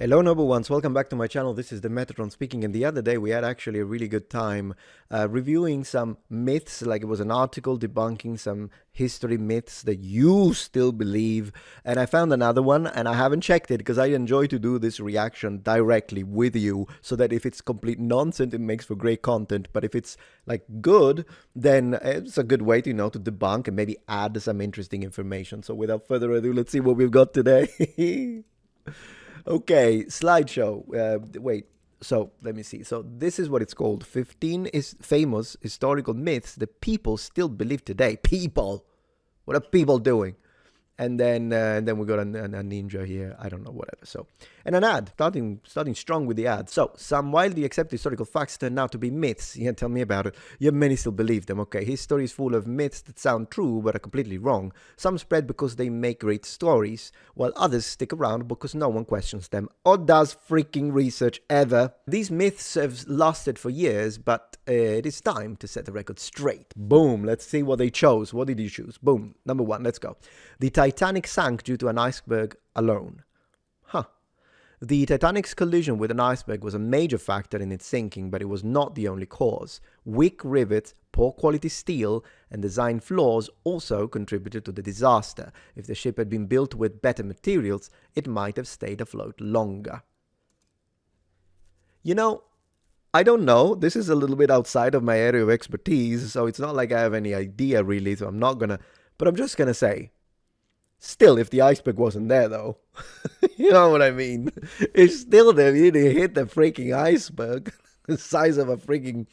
Hello, noble ones. Welcome back to my channel. This is the Metatron speaking. And the other day, we had actually a really good time reviewing some myths. Like it was an article debunking some history myths that you still believe. And I found another one, and I haven't checked it because I enjoy to do this reaction directly with you, so that if it's complete nonsense, it makes for great content. But if it's like good, then it's a good way to to debunk and maybe add some interesting information. So without further ado, let's see what we've got today. Okay, slideshow. Wait. So let me see. So this is what it's called. 15 is famous historical myths that people still believe today. People. What are people doing? And then we got a ninja here. I don't know, whatever. So, and an ad, starting strong with the ad. So some widely accepted historical facts turn out to be myths. Yeah, tell me about it. Yet many still believe them. Okay, history is full of myths that sound true but are completely wrong. Some spread because they make great stories, while others stick around because no one questions them or does freaking research ever. These myths have lasted for years, but it is time to set the record straight. Boom. Let's see what they chose. What did you choose? Boom. Number one. Let's go. The Titanic sank due to an iceberg alone. Huh. The Titanic's collision with an iceberg was a major factor in its sinking, but it was not the only cause. Weak rivets, poor quality steel, and design flaws also contributed to the disaster. If the ship had been built with better materials, it might have stayed afloat longer. You know, I don't know. This is a little bit outside of my area of expertise, so it's not like I have any idea really, so but I'm just gonna say, still, if the iceberg wasn't there, though, you know what I mean? It's still there. You didn't hit the freaking iceberg, the size of a freaking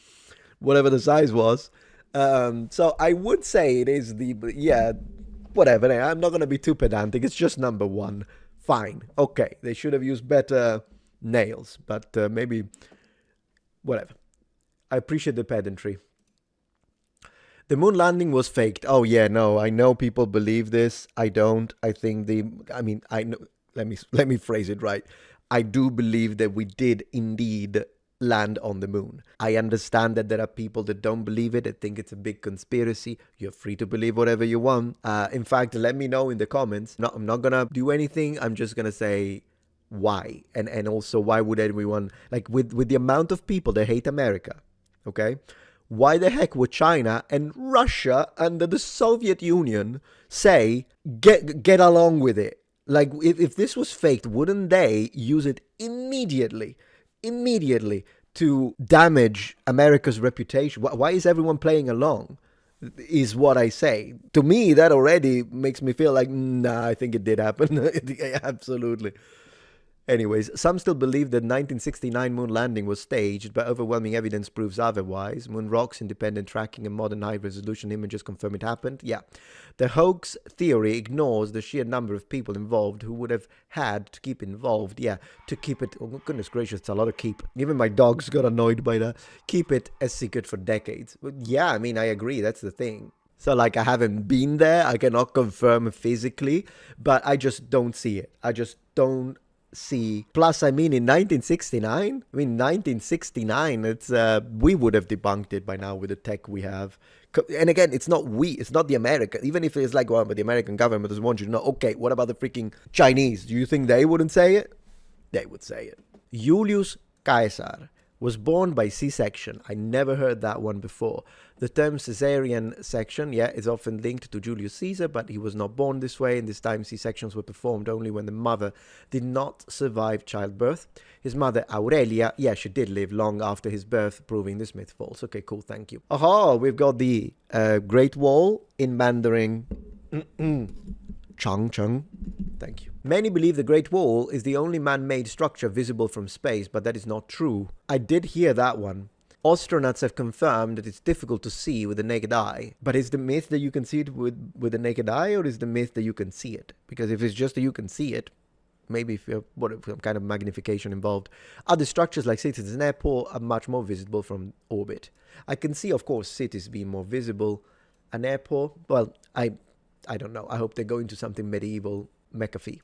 whatever the size was. So I would say it is yeah, whatever. I'm not gonna be too pedantic. It's just number one. Fine. Okay, they should have used better nails, but maybe whatever. I appreciate the pedantry. The moon landing was faked. Oh yeah, no, I know people believe this. I don't. I think I know. Let me phrase it right. I do believe that we did indeed land on the moon. I understand that there are people that don't believe it. I think it's a big conspiracy. You're free to believe whatever you want. In fact, let me know in the comments. No, I'm not gonna do anything. I'm just gonna say why, and also why would everyone, like, with the amount of people that hate America, okay? Why the heck would China and Russia and the Soviet Union say, get along with it? Like, if this was faked, wouldn't they use it immediately to damage America's reputation? Why is everyone playing along? Is what I say. To me, that already makes me feel like, nah, I think it did happen. Absolutely. Anyways, some still believe the 1969 moon landing was staged, but overwhelming evidence proves otherwise. Moon rocks, independent tracking, and modern high-resolution images confirm it happened. Yeah. The hoax theory ignores the sheer number of people involved who would have had to keep involved. Yeah, to keep it... Oh, goodness gracious, it's a lot of keep. Even my dogs got annoyed by that. Keep it a secret for decades. Yeah, I mean, I agree. That's the thing. So, like, I haven't been there. I cannot confirm physically, but I just don't see it. I just don't see. Plus, I mean, in 1969, it's we would have debunked it by now with the tech we have. And again, it's not the America. Even if it's like, well, but the American government doesn't want you to know. Okay, what about the freaking Chinese? Do you think they wouldn't say it? They would say it. Julius Caesar was born by C-section. I never heard that one before. The term caesarean section, yeah, is often linked to Julius Caesar, but he was not born this way. In this time, C-sections were performed only when the mother did not survive childbirth. His mother, Aurelia, yeah, she did live long after his birth, proving this myth false. Okay, cool, thank you. Aha, we've got the Great Wall in Mandarin. Changcheng. Thank you. Many believe the Great Wall is the only man-made structure visible from space, but that is not true. I did hear that one. Astronauts have confirmed that it's difficult to see with the naked eye. But is the myth that you can see it with the naked eye, or is the myth that you can see it? Because if it's just that you can see it, maybe if some kind of magnification involved. Other structures like cities and airport are much more visible from orbit. I can see, of course, cities being more visible. An airport, well, I don't know. I hope they go into something medieval, McAfee.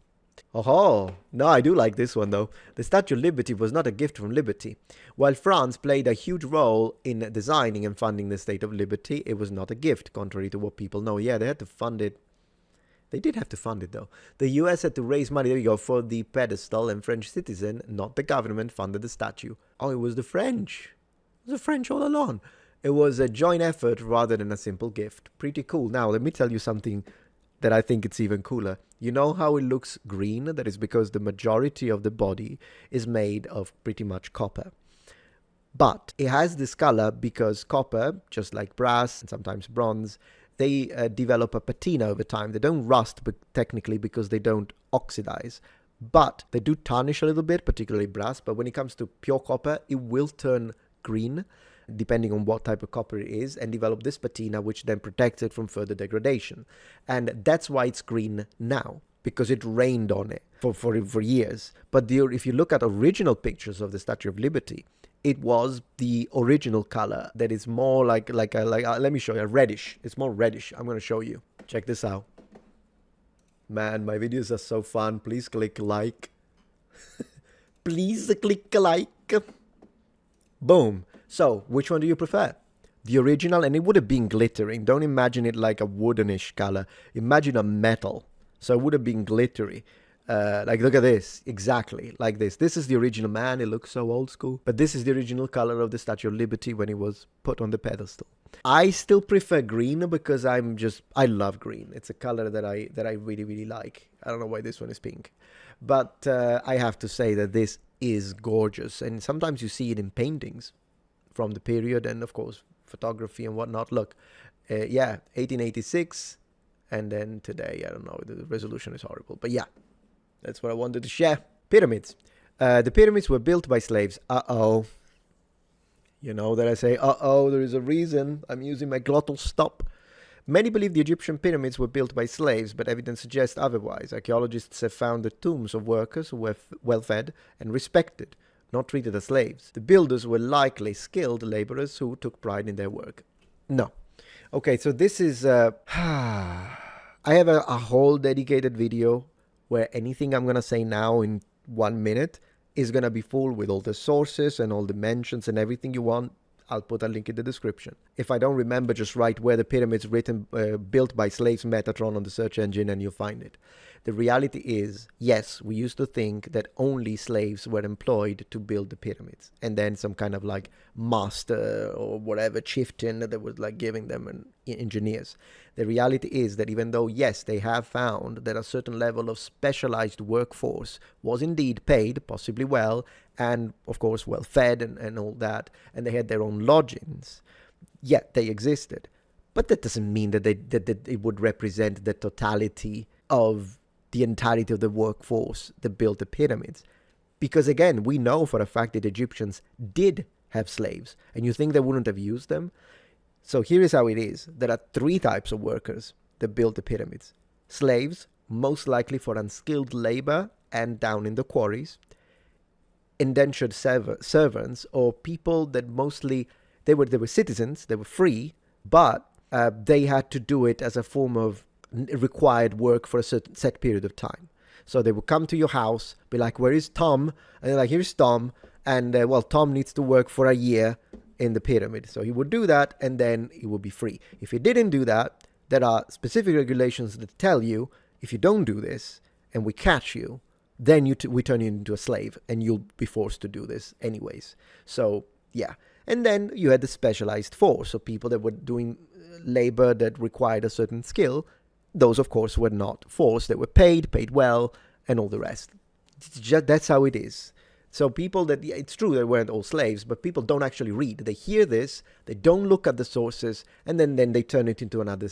Oh, no, I do like this one, though. The Statue of Liberty was not a gift from Liberty. While France played a huge role in designing and funding the State of Liberty, it was not a gift, contrary to what people know. Yeah, they had to fund it They did have to fund it, though. The US had to raise money, there you go, for the pedestal, and French citizen, not the government, funded the statue. Oh, it was the French. It was the French all along. It was a joint effort rather than a simple gift. Pretty cool. Now, let me tell you something that I think it's even cooler. You know how it looks green? That is because the majority of the body is made of pretty much copper. But it has this color because copper, just like brass and sometimes bronze, they develop a patina over time. They don't rust, but technically, because they don't oxidize. But they do tarnish a little bit, particularly brass. But when it comes to pure copper, it will turn green, depending on what type of copper it is, and develop this patina, which then protects it from further degradation. And that's why it's green now, because it rained on it for years. But if you look at original pictures of the Statue of Liberty, it was the original color that is more like let me show you, reddish. It's more reddish. I'm going to show you. Check this out. Man, my videos are so fun. Please click like. Please click like. Boom. So, which one do you prefer? The original, and it would have been glittering. Don't imagine it like a woodenish color. Imagine a metal. So it would have been glittery. Like, look at this. Exactly like this. This is the original, man. It looks so old school. But this is the original color of the Statue of Liberty when it was put on the pedestal. I still prefer green because I love green. It's a color that I really, really like. I don't know why this one is pink. But I have to say that this is gorgeous. And sometimes you see it in paintings from the period and, of course, photography and whatnot. Look, 1886. And then today, I don't know, the resolution is horrible. But yeah. That's what I wanted to share. Pyramids. The pyramids were built by slaves. Uh-oh. You know that I say, uh-oh, there is a reason. I'm using my glottal stop. Many believe the Egyptian pyramids were built by slaves, but evidence suggests otherwise. Archaeologists have found the tombs of workers who were well-fed and respected, not treated as slaves. The builders were likely skilled laborers who took pride in their work. No. Okay, so this is... I have a whole dedicated video where anything I'm going to say now in 1 minute is going to be full with all the sources and all the mentions and everything you want. I'll put a link in the description. If I don't remember, just write where the pyramids built by slaves Metatron on the search engine and you'll find it. The reality is, yes, we used to think that only slaves were employed to build the pyramids. And then some kind of like master or whatever chieftain that was like giving them engineers. The reality is that even though, yes, they have found that a certain level of specialized workforce was indeed paid, possibly well, and of course well fed and all that, and they had their own lodgings, yet they existed. But that doesn't mean that that it would represent the totality of the entirety of the workforce that built the pyramids. Because again, we know for a fact that Egyptians did have slaves, and you think they wouldn't have used them? So here is how it is. There are 3 types of workers that built the pyramids. Slaves, most likely for unskilled labor and down in the quarries. Indentured servants, or people that mostly, they were citizens, they were free, but they had to do it as a form of required work for a certain set period of time. So they would come to your house, be like, where is Tom? And they're like, here's Tom. And well, Tom needs to work for a year in the pyramid. So he would do that and then he would be free. If he didn't do that, there are specific regulations that tell you, if you don't do this and we catch you, then we turn you into a slave and you'll be forced to do this anyways. So yeah. And then you had the specialized force, so people that were doing labor that required a certain skill. Those, of course, were not forced. They were paid well, and all the rest. That's how it is. So people that, it's true they weren't all slaves, but people don't actually read. They hear this, they don't look at the sources, and then they turn it into another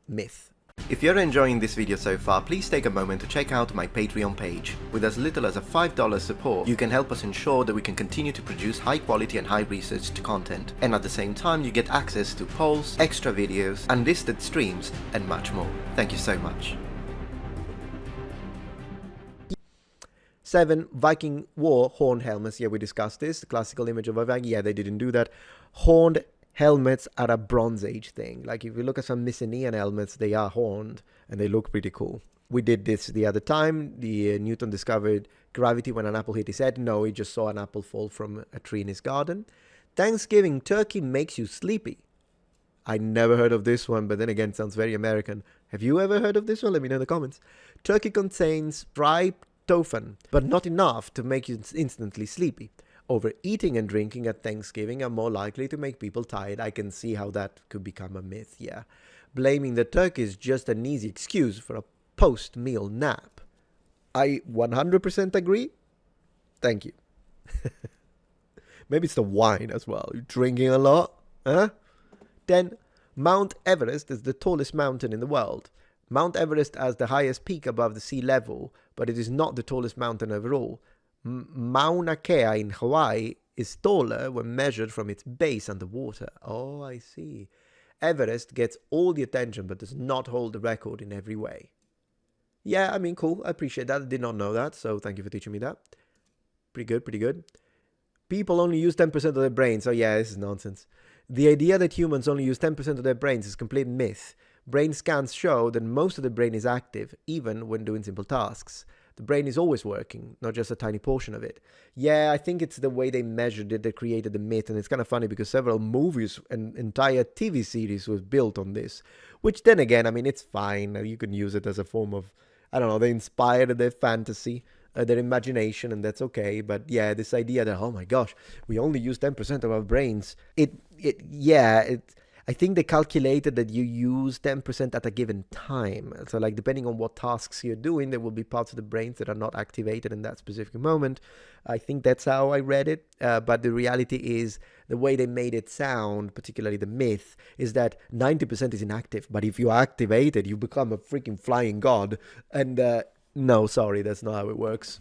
myth. If you're enjoying this video so far, please take a moment to check out my Patreon page. With as little as a $5 support, you can help us ensure that we can continue to produce high quality and high researched content. And at the same time, you get access to polls, extra videos, unlisted streams, and much more. Thank you so much. 7. Viking War horned helmets. Yeah, we discussed this. The classical image of a Viking. Yeah, they didn't do that. Horned helmets are a Bronze Age thing. Like if you look at some Mycenaean helmets, they are horned and they look pretty cool. We did this the other time. Newton discovered gravity when an apple hit his head. No, he just saw an apple fall from a tree in his garden. Thanksgiving turkey makes you sleepy. I never heard of this one, but then again, it sounds very American. Have you ever heard of this one? Let me know in the comments. Turkey contains tryptophan, but not enough to make you instantly sleepy. Overeating and drinking at Thanksgiving are more likely to make people tired. I can see how that could become a myth, yeah. Blaming the turkey is just an easy excuse for a post-meal nap. I 100% agree. Thank you. Maybe it's the wine as well. You're drinking a lot, huh? Then, Mount Everest is the tallest mountain in the world. Mount Everest has the highest peak above the sea level, but it is not the tallest mountain overall. Mauna Kea in Hawaii is taller when measured from its base underwater. Oh, I see. Everest gets all the attention but does not hold the record in every way. Yeah, I mean, cool. I appreciate that. I did not know that, so thank you for teaching me that. Pretty good, pretty good. People only use 10% of their brains. Oh yeah, this is nonsense. The idea that humans only use 10% of their brains is a complete myth. Brain scans show that most of the brain is active, even when doing simple tasks. The brain is always working, not just a tiny portion of it. Yeah, I think it's the way they measured it that created the myth, and it's kind of funny because several movies and entire TV series was built on this. Which then again, I mean, it's fine. You can use it as a form of, I don't know, they inspired their fantasy, their imagination, and that's okay. But yeah, this idea that, oh my gosh, we only use 10% of our brains. I think they calculated that you use 10% at a given time. So like depending on what tasks you're doing, there will be parts of the brains that are not activated in that specific moment. I think that's how I read it. But the reality is the way they made it sound, particularly the myth, is that 90% is inactive. But if you activate it, you become a freaking flying god. And no, sorry, that's not how it works.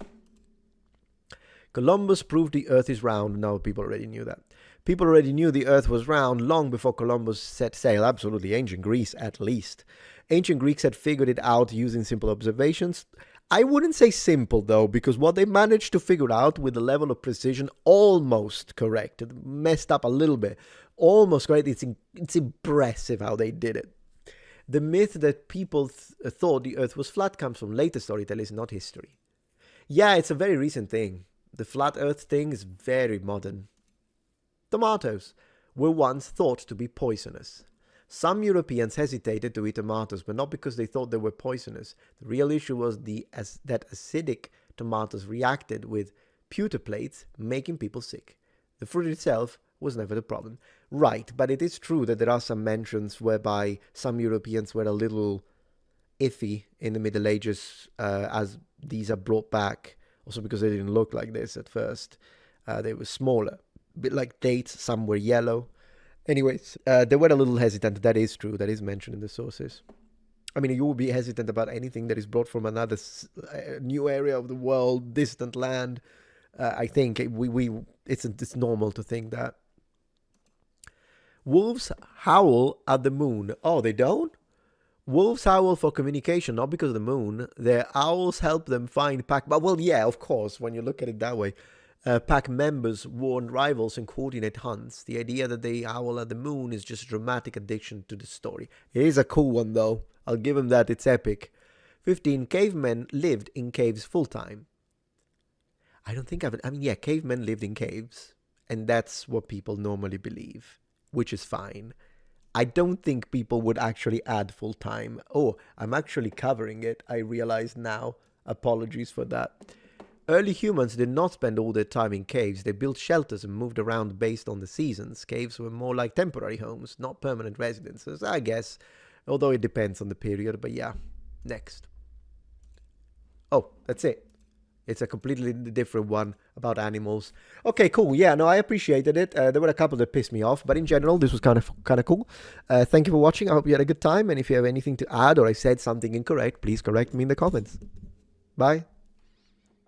Columbus proved the earth is round. No, people already knew that. People already knew the earth was round long before Columbus set sail. Absolutely. Ancient Greece, at least. Ancient Greeks had figured it out using simple observations. I wouldn't say simple, though, because what they managed to figure out with the level of precision, almost correct. It messed up a little bit. Almost correct. It's impressive how they did it. The myth that people thought the earth was flat comes from later storytellers, not history. Yeah, it's a very recent thing. The flat earth thing is very modern. Tomatoes were once thought to be poisonous. Some Europeans hesitated to eat tomatoes, but not because they thought they were poisonous. The real issue was that acidic tomatoes reacted with pewter-plates, making people sick. The fruit itself was never the problem. Right, but it is true that there are some mentions whereby some Europeans were a little iffy in the Middle Ages as these are brought back, also because they didn't look like this at first. They were smaller. Bit like dates, some were yellow. Anyways, they were a little hesitant. That is true. That is mentioned in the sources. I mean, you will be hesitant about anything that is brought from another new area of the world, distant land. I think it's normal to think that. Wolves howl at the moon. Oh, they don't? Wolves howl for communication, not because of the moon. Their owls help them find pack. But well, yeah, of course, when you look at it that way. Pack members warn rivals and coordinate hunts. The idea that they howl at the moon is just a dramatic addition to the story. It is a cool one, though. I'll give him that. It's epic. 15. Cavemen lived in caves full-time. I don't think cavemen lived in caves. And that's what people normally believe, which is fine. I don't think people would actually add full-time. Oh, I'm actually covering it. I realize now. Apologies for that. Early humans did not spend all their time in caves. They built shelters and moved around based on the seasons. Caves were more like temporary homes, not permanent residences, I guess. Although it depends on the period, but yeah. Next. Oh, that's it. It's a completely different one about animals. Okay, cool. Yeah, no, I appreciated it. There were a couple that pissed me off, but in general, this was kind of cool. Thank you for watching. I hope you had a good time. And if you have anything to add or I said something incorrect, please correct me in the comments. Bye.